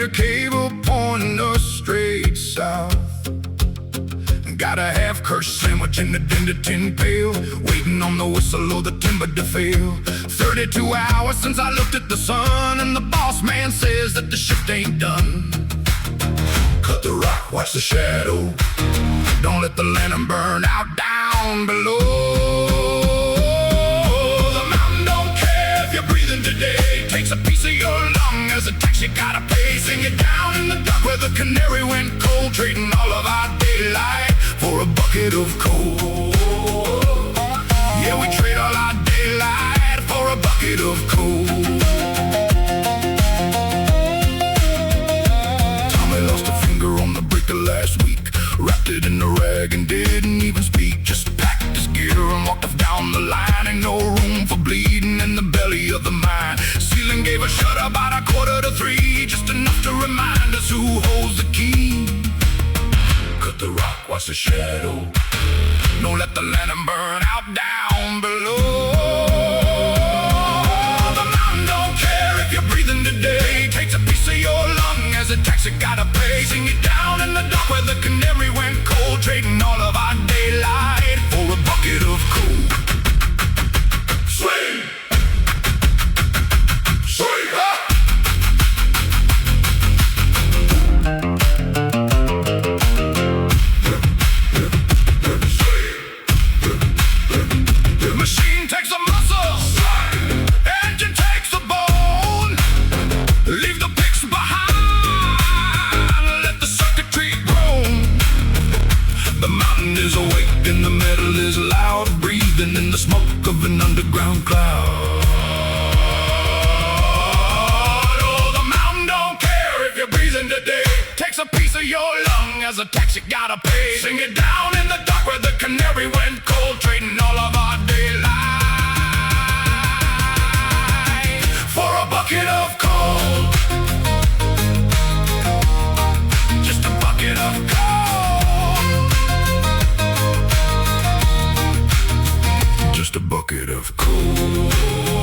elevator cable pointing us straight south. Got a half-crushed sandwich in the dinner tin pail, waiting on the whistle of the timber to fail. 32 hours since I looked at the sun, and the boss man says that the shift ain't done. Cut the rock, watch the shadow. Don't let the lantern burn out down below. The mountain don't care if you're breathing today. Takes a piece of your lung as a tax you gotta pay. Sing it down in the dark where the canary went cold, trading all of our daylight for a bucket of coal. Yeah, we trade all our daylight for a bucket of coal. Tommy lost a finger on the breaker last week, wrapped it in a rag and didn't even speak. Just packed his gear and walked off down the line. Ain't no room for bleeding in the belly of the mine. Ceiling gave a shut about 2:45, just enough to remind us who holds the key. Cut the rock, watch the shadow. Don't let the lantern burn out down below. The mountain don't care if you're breathing today. Takes a piece of your lung as a tax you gotta pay. Sing it down in the dark where the canary went cold, trading all of our daylight for a bucket of coal. Swing! Swing! Ah! Machine takes a muscle, engine takes a bone. Leave the picks behind, let the circuitry groan. The mountain is awake and the metal is loud, breathing in the smoke of an underground cloud. Oh, the mountain don't care if you're breathing today. Takes a piece of your lung as a tax you gotta pay. Sing it down in the dark where the canary went cold, trading all of our daylight for a bucket of coal. Just a bucket of coal. Just a bucket of coal.